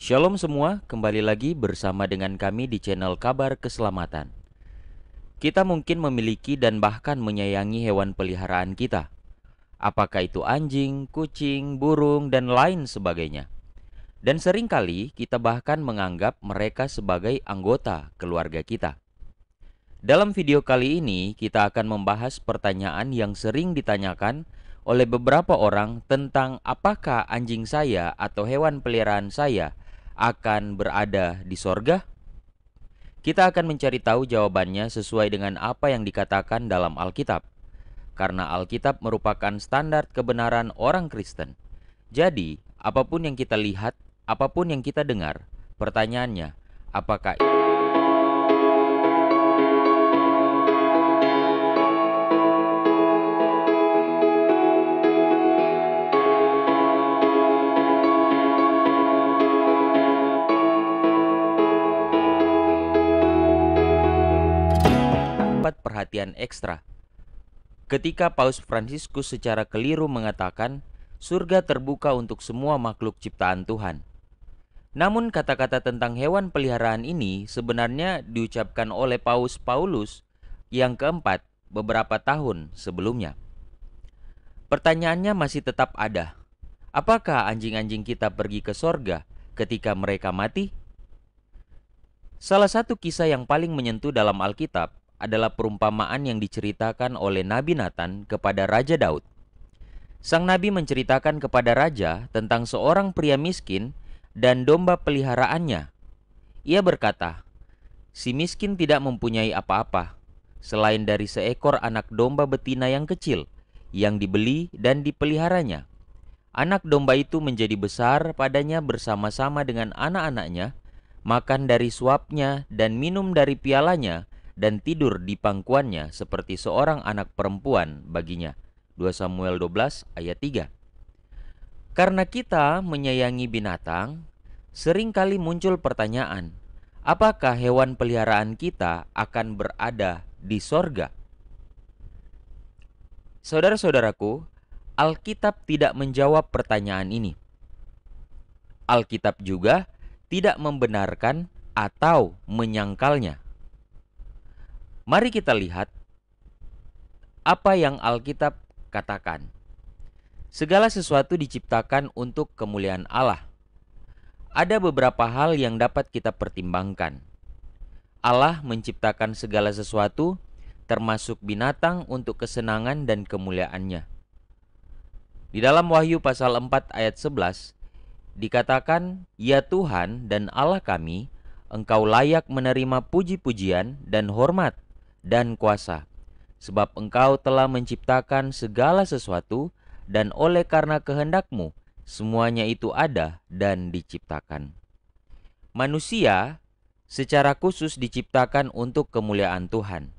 Shalom semua, kembali lagi bersama dengan kami di channel Kabar Keselamatan. Kita mungkin memiliki dan bahkan menyayangi hewan peliharaan kita. Apakah itu anjing, kucing, burung, dan lain sebagainya. Dan seringkali kita bahkan menganggap mereka sebagai anggota keluarga kita. Dalam video kali ini, kita akan membahas pertanyaan yang sering ditanyakan oleh beberapa orang tentang apakah anjing saya atau hewan peliharaan saya akan berada di sorga? Kita akan mencari tahu jawabannya sesuai dengan apa yang dikatakan dalam Alkitab. Karena Alkitab merupakan standar kebenaran orang Kristen. Jadi, apapun yang kita lihat, apapun yang kita dengar, pertanyaannya, apakah 4 perhatian ekstra? Ketika Paus Fransiskus secara keliru mengatakan, surga terbuka untuk semua makhluk ciptaan Tuhan. Namun kata-kata tentang hewan peliharaan ini sebenarnya diucapkan oleh Paus Paulus yang keempat beberapa tahun sebelumnya. Pertanyaannya masih tetap ada. Apakah anjing-anjing kita pergi ke sorga ketika mereka mati? Salah satu kisah yang paling menyentuh dalam Alkitab adalah perumpamaan yang diceritakan oleh Nabi Nathan kepada Raja Daud. Sang Nabi menceritakan kepada Raja tentang seorang pria miskin dan domba peliharaannya. Ia berkata, si miskin tidak mempunyai apa-apa, selain dari seekor anak domba betina yang kecil, yang dibeli dan dipeliharanya. Anak domba itu menjadi besar padanya bersama-sama dengan anak-anaknya, makan dari suapnya dan minum dari pialanya, dan tidur di pangkuannya seperti seorang anak perempuan baginya. 2 Samuel 12 ayat 3. Karena kita menyayangi binatang, seringkali muncul pertanyaan, apakah hewan peliharaan kita akan berada di sorga? Saudara-saudaraku, Alkitab tidak menjawab pertanyaan ini. Alkitab juga tidak membenarkan atau menyangkalnya. Mari kita lihat apa yang Alkitab katakan. Segala sesuatu diciptakan untuk kemuliaan Allah. Ada beberapa hal yang dapat kita pertimbangkan. Allah menciptakan segala sesuatu, termasuk binatang, untuk kesenangan dan kemuliaannya. Di dalam Wahyu pasal 4 ayat 11, dikatakan, "Ya Tuhan dan Allah kami, Engkau layak menerima puji-pujian dan hormat dan kuasa, sebab Engkau telah menciptakan segala sesuatu, dan oleh karena kehendak-Mu, semuanya itu ada dan diciptakan." Manusia secara khusus diciptakan untuk kemuliaan Tuhan.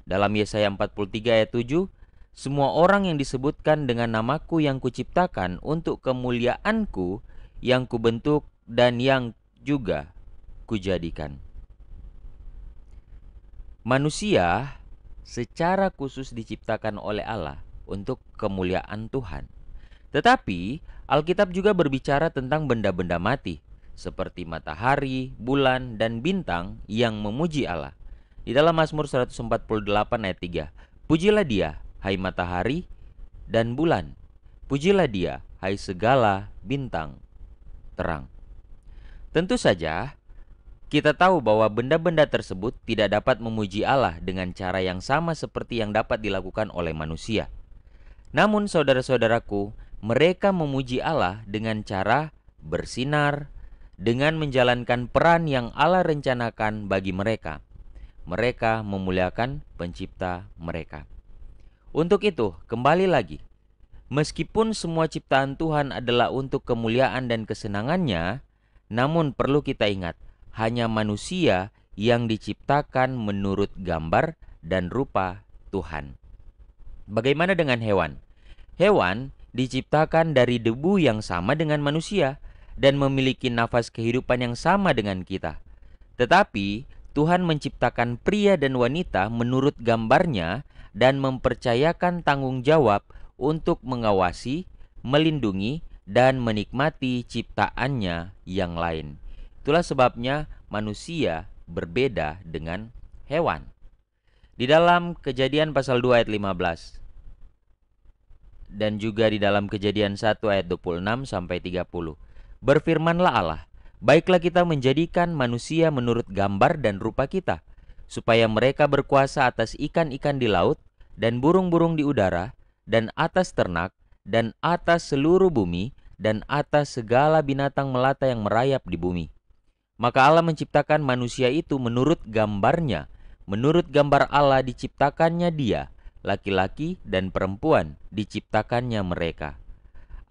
Dalam Yesaya 43 ayat 7, semua orang yang disebutkan dengan namaku yang kuciptakan untuk kemuliaanku, yang kubentuk dan yang juga kujadikan. Manusia secara khusus diciptakan oleh Allah untuk kemuliaan Tuhan. Tetapi Alkitab juga berbicara tentang benda-benda mati, seperti matahari, bulan, dan bintang yang memuji Allah. Di dalam Mazmur 148 ayat 3, pujilah Dia, hai matahari dan bulan. Pujilah Dia, hai segala bintang terang. Tentu saja, kita tahu bahwa benda-benda tersebut tidak dapat memuji Allah dengan cara yang sama seperti yang dapat dilakukan oleh manusia. Namun saudara-saudaraku, mereka memuji Allah dengan cara bersinar, dengan menjalankan peran yang Allah rencanakan bagi mereka. Mereka memuliakan pencipta mereka. Untuk itu, kembali lagi, meskipun semua ciptaan Tuhan adalah untuk kemuliaan dan kesenangannya, namun perlu kita ingat, hanya manusia yang diciptakan menurut gambar dan rupa Tuhan. Bagaimana dengan hewan? Hewan diciptakan dari debu yang sama dengan manusia dan memiliki nafas kehidupan yang sama dengan kita. Tetapi Tuhan menciptakan pria dan wanita menurut gambarnya dan mempercayakan tanggung jawab untuk mengawasi, melindungi, dan menikmati ciptaannya yang lain. Itulah sebabnya manusia berbeda dengan hewan. Di dalam Kejadian pasal 2 ayat 15 dan juga di dalam Kejadian 1 ayat 26 sampai 30. Berfirmanlah Allah, baiklah kita menjadikan manusia menurut gambar dan rupa kita, supaya mereka berkuasa atas ikan-ikan di laut dan burung-burung di udara dan atas ternak dan atas seluruh bumi dan atas segala binatang melata yang merayap di bumi. Maka Allah menciptakan manusia itu menurut gambarnya, menurut gambar Allah diciptakannya dia, laki-laki dan perempuan diciptakannya mereka.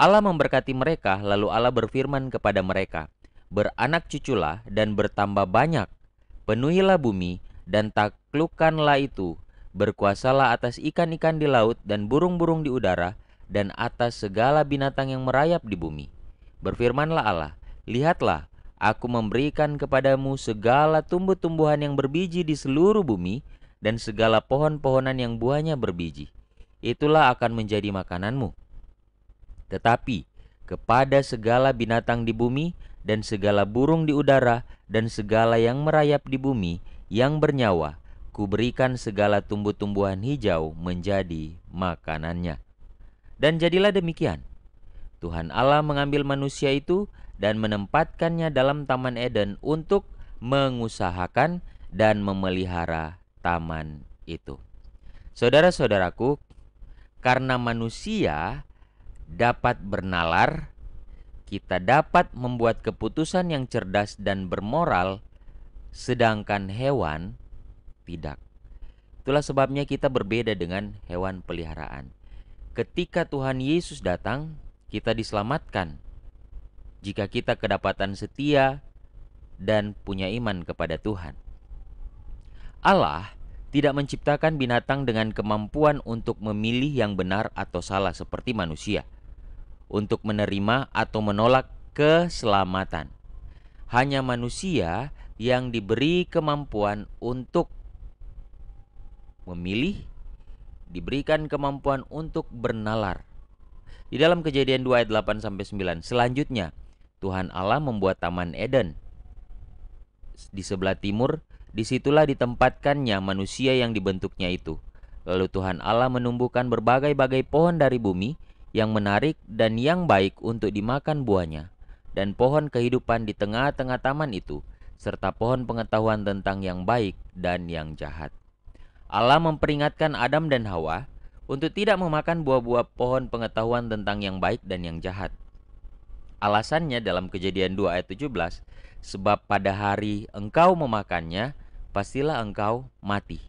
Allah memberkati mereka, lalu Allah berfirman kepada mereka, beranak cuculah dan bertambah banyak, penuhilah bumi dan taklukkanlah itu, berkuasalah atas ikan-ikan di laut dan burung-burung di udara dan atas segala binatang yang merayap di bumi. Berfirmanlah Allah, lihatlah, aku memberikan kepadamu segala tumbuh-tumbuhan yang berbiji di seluruh bumi dan segala pohon-pohonan yang buahnya berbiji. Itulah akan menjadi makananmu. Tetapi kepada segala binatang di bumi dan segala burung di udara dan segala yang merayap di bumi yang bernyawa, kuberikan segala tumbuh-tumbuhan hijau menjadi makanannya. Dan jadilah demikian. Tuhan Allah mengambil manusia itu dan menempatkannya dalam Taman Eden untuk mengusahakan dan memelihara taman itu. Saudara-saudaraku, karena manusia dapat bernalar, kita dapat membuat keputusan yang cerdas dan bermoral, sedangkan hewan tidak. Itulah sebabnya kita berbeda dengan hewan peliharaan. Ketika Tuhan Yesus datang, kita diselamatkan jika kita kedapatan setia dan punya iman kepada Tuhan. Allah tidak menciptakan binatang dengan kemampuan untuk memilih yang benar atau salah seperti manusia, untuk menerima atau menolak keselamatan. Hanya manusia yang diberi kemampuan untuk memilih, diberikan kemampuan untuk bernalar. Di dalam Kejadian 2 ayat 8 sampai 9, selanjutnya Tuhan Allah membuat Taman Eden di sebelah timur. Disitulah ditempatkannya manusia yang dibentuknya itu. Lalu Tuhan Allah menumbuhkan berbagai-bagai pohon dari bumi yang menarik dan yang baik untuk dimakan buahnya, dan pohon kehidupan di tengah-tengah taman itu, serta pohon pengetahuan tentang yang baik dan yang jahat. Allah memperingatkan Adam dan Hawa untuk tidak memakan buah-buah pohon pengetahuan tentang yang baik dan yang jahat. Alasannya dalam Kejadian 2 ayat 17, sebab pada hari engkau memakannya, pastilah engkau mati.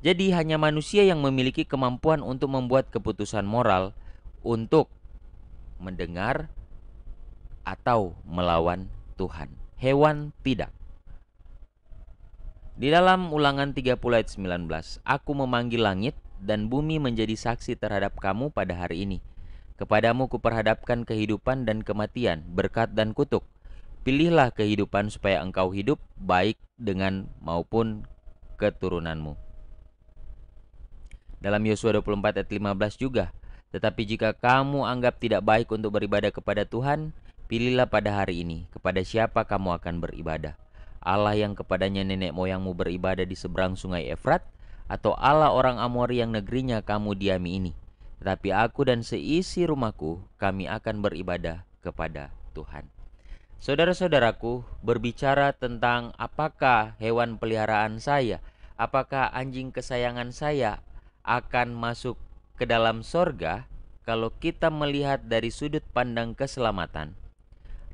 Jadi hanya manusia yang memiliki kemampuan untuk membuat keputusan moral untuk mendengar atau melawan Tuhan. Hewan tidak. Di dalam Ulangan 30 ayat 19, aku memanggil langit dan bumi menjadi saksi terhadap kamu pada hari ini. Kepadamu kuperhadapkan kehidupan dan kematian, berkat dan kutuk. Pilihlah kehidupan supaya engkau hidup baik dengan maupun keturunanmu. Dalam Yosua 24 ayat 15 juga, tetapi jika kamu anggap tidak baik untuk beribadah kepada Tuhan, pilihlah pada hari ini kepada siapa kamu akan beribadah. Allah yang kepadanya nenek moyangmu beribadah di seberang sungai Efrat, atau Allah orang Amori yang negerinya kamu diami ini. Tetapi aku dan seisi rumahku, kami akan beribadah kepada Tuhan. Saudara-saudaraku, berbicara tentang apakah hewan peliharaan saya, apakah anjing kesayangan saya akan masuk ke dalam sorga. Kalau kita melihat dari sudut pandang keselamatan,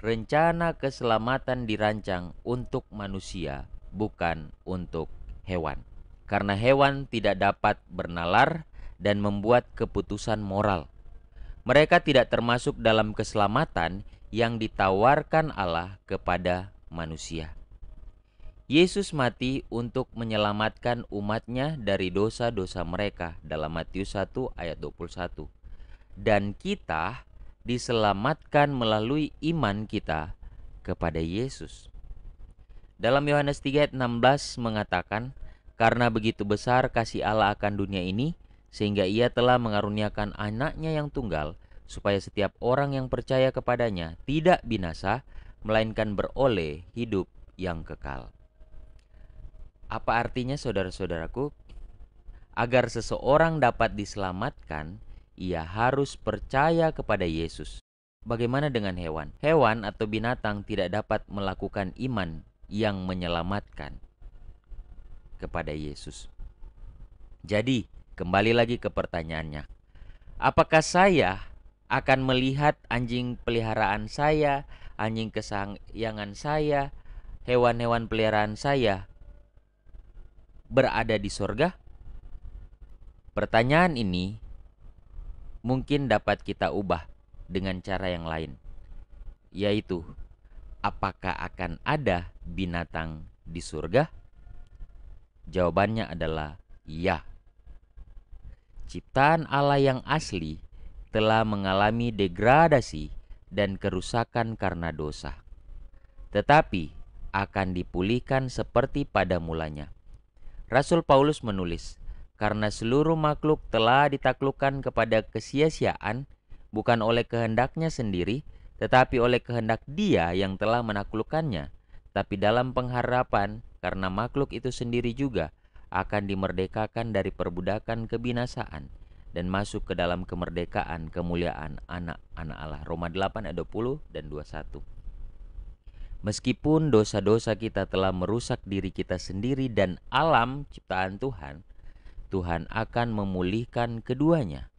rencana keselamatan dirancang untuk manusia, bukan untuk hewan. Karena hewan tidak dapat bernalar dan membuat keputusan moral. Mereka tidak termasuk dalam keselamatan yang ditawarkan Allah kepada manusia. Yesus mati untuk menyelamatkan umatnya dari dosa-dosa mereka dalam Matius 1 ayat 21. Dan kita diselamatkan melalui iman kita kepada Yesus. Dalam Yohanes 3 ayat 16 mengatakan, karena begitu besar kasih Allah akan dunia ini, sehingga ia telah mengaruniakan anaknya yang tunggal, supaya setiap orang yang percaya kepadanya tidak binasa, melainkan beroleh hidup yang kekal. Apa artinya saudara-saudaraku? Agar seseorang dapat diselamatkan, ia harus percaya kepada Yesus. Bagaimana dengan hewan? Hewan atau binatang tidak dapat melakukan iman yang menyelamatkan kepada Yesus. Jadi, kembali lagi ke pertanyaannya. Apakah saya akan melihat anjing peliharaan saya, anjing kesayangan saya, hewan-hewan peliharaan saya berada di sorga? Pertanyaan ini mungkin dapat kita ubah dengan cara yang lain, yaitu apakah akan ada binatang di surga? Jawabannya adalah ya. Ciptaan Allah yang asli telah mengalami degradasi dan kerusakan karena dosa, tetapi akan dipulihkan seperti pada mulanya. Rasul Paulus menulis, karena seluruh makhluk telah ditaklukkan kepada kesia-siaan, bukan oleh kehendaknya sendiri, tetapi oleh kehendak Dia yang telah menaklukkannya, tapi dalam pengharapan karena makhluk itu sendiri juga akan dimerdekakan dari perbudakan kebinasaan dan masuk ke dalam kemerdekaan kemuliaan anak-anak Allah. Roma 8 ayat 20 dan 21. Meskipun dosa-dosa kita telah merusak diri kita sendiri dan alam ciptaan Tuhan, Tuhan akan memulihkan keduanya.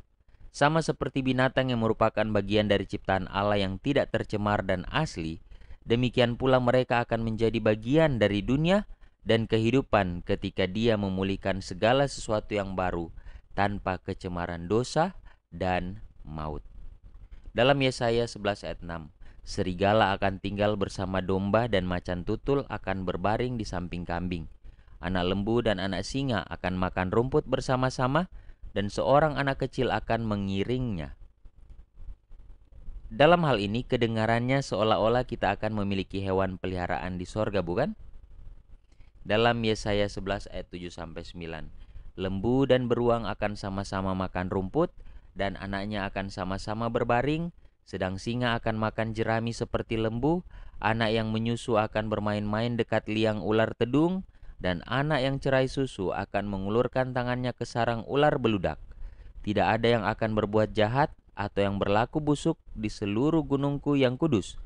Sama seperti binatang yang merupakan bagian dari ciptaan Allah yang tidak tercemar dan asli, demikian pula mereka akan menjadi bagian dari dunia dan kehidupan ketika Dia memulihkan segala sesuatu yang baru tanpa kecemaran dosa dan maut. Dalam Yesaya 11 ayat 6, serigala akan tinggal bersama domba dan macan tutul akan berbaring di samping kambing. Anak lembu dan anak singa akan makan rumput bersama-sama dan seorang anak kecil akan mengiringnya. Dalam hal ini kedengarannya seolah-olah kita akan memiliki hewan peliharaan di sorga, bukan? Dalam Yesaya 11 ayat 7-9, lembu dan beruang akan sama-sama makan rumput dan anaknya akan sama-sama berbaring, sedang singa akan makan jerami seperti lembu, anak yang menyusu akan bermain-main dekat liang ular tedung, dan anak yang cerai susu akan mengulurkan tangannya ke sarang ular beludak. Tidak ada yang akan berbuat jahat atau yang berlaku busuk di seluruh gunungku yang kudus,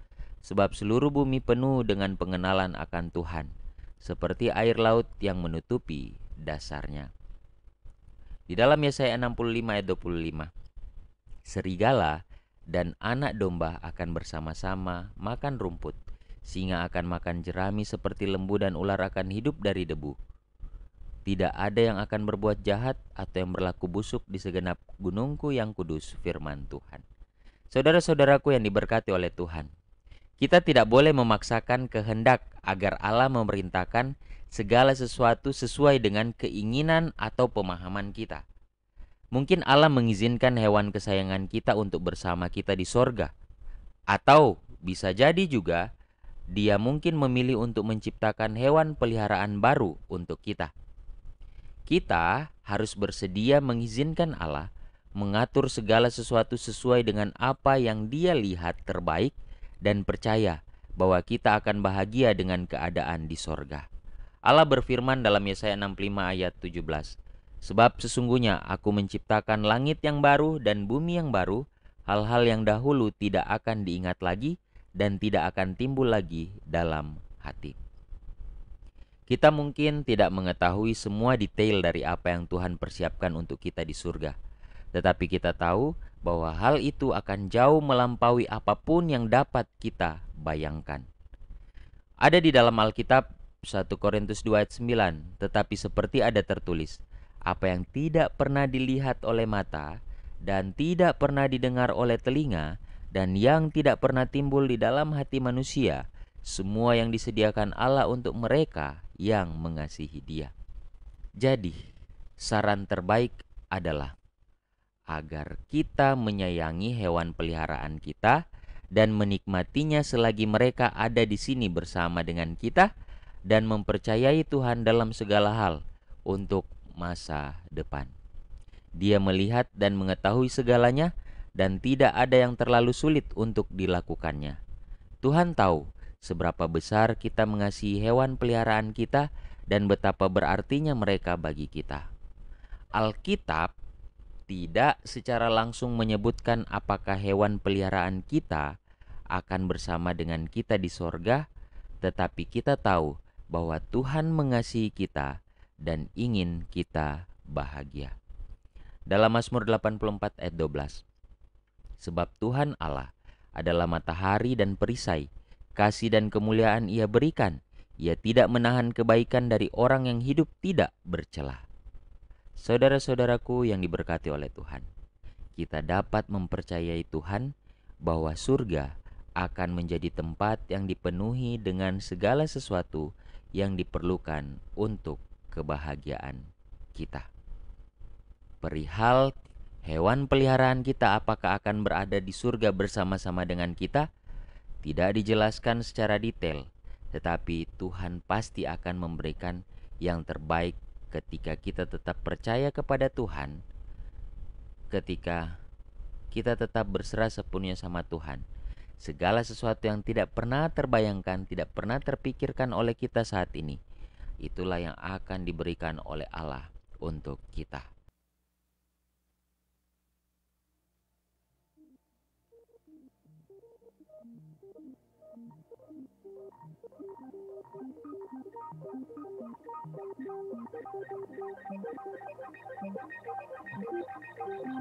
sebab seluruh bumi penuh dengan pengenalan akan Tuhan, seperti air laut yang menutupi dasarnya. Di dalam Yesaya 65 ayat 25, serigala dan anak domba akan bersama-sama makan rumput, singa akan makan jerami seperti lembu dan ular akan hidup dari debu. Tidak ada yang akan berbuat jahat atau yang berlaku busuk di segenap gunungku yang kudus, firman Tuhan. Saudara-saudaraku yang diberkati oleh Tuhan, kita tidak boleh memaksakan kehendak agar Allah memerintahkan segala sesuatu sesuai dengan keinginan atau pemahaman kita. Mungkin Allah mengizinkan hewan kesayangan kita untuk bersama kita di sorga. Atau bisa jadi juga Dia mungkin memilih untuk menciptakan hewan peliharaan baru untuk kita. Kita harus bersedia mengizinkan Allah mengatur segala sesuatu sesuai dengan apa yang Dia lihat terbaik dan percaya bahwa kita akan bahagia dengan keadaan di sorga. Allah berfirman dalam Yesaya 65 ayat 17, sebab sesungguhnya aku menciptakan langit yang baru dan bumi yang baru, hal-hal yang dahulu tidak akan diingat lagi dan tidak akan timbul lagi dalam hati. Kita mungkin tidak mengetahui semua detail dari apa yang Tuhan persiapkan untuk kita di surga. Tetapi kita tahu bahwa hal itu akan jauh melampaui apapun yang dapat kita bayangkan. Ada di dalam Alkitab 1 Korintus 2 ayat 9, tetapi seperti ada tertulis, apa yang tidak pernah dilihat oleh mata dan tidak pernah didengar oleh telinga dan yang tidak pernah timbul di dalam hati manusia, semua yang disediakan Allah untuk mereka yang mengasihi Dia. Jadi, saran terbaik adalah agar kita menyayangi hewan peliharaan kita dan menikmatinya selagi mereka ada di sini bersama dengan kita dan mempercayai Tuhan dalam segala hal untuk masa depan. Dia melihat dan mengetahui segalanya dan tidak ada yang terlalu sulit untuk dilakukannya. Tuhan tahu seberapa besar kita mengasihi hewan peliharaan kita dan betapa berartinya mereka bagi kita. Alkitab tidak secara langsung menyebutkan apakah hewan peliharaan kita akan bersama dengan kita di sorga, tetapi kita tahu bahwa Tuhan mengasihi kita dan ingin kita bahagia. Dalam Mazmur 84 ayat 12, sebab Tuhan Allah adalah matahari dan perisai, kasih dan kemuliaan Ia berikan. Ia tidak menahan kebaikan dari orang yang hidup tidak bercelah. Saudara-saudaraku yang diberkati oleh Tuhan, kita dapat mempercayai Tuhan bahwa surga akan menjadi tempat yang dipenuhi dengan segala sesuatu yang diperlukan untuk kebahagiaan kita. Perihal hewan peliharaan kita apakah akan berada di surga bersama-sama dengan kita, tidak dijelaskan secara detail, tetapi Tuhan pasti akan memberikan yang terbaik ketika kita tetap percaya kepada Tuhan, ketika kita tetap berserah sepenuhnya sama Tuhan. Segala sesuatu yang tidak pernah terbayangkan, tidak pernah terpikirkan oleh kita saat ini, itulah yang akan diberikan oleh Allah untuk kita.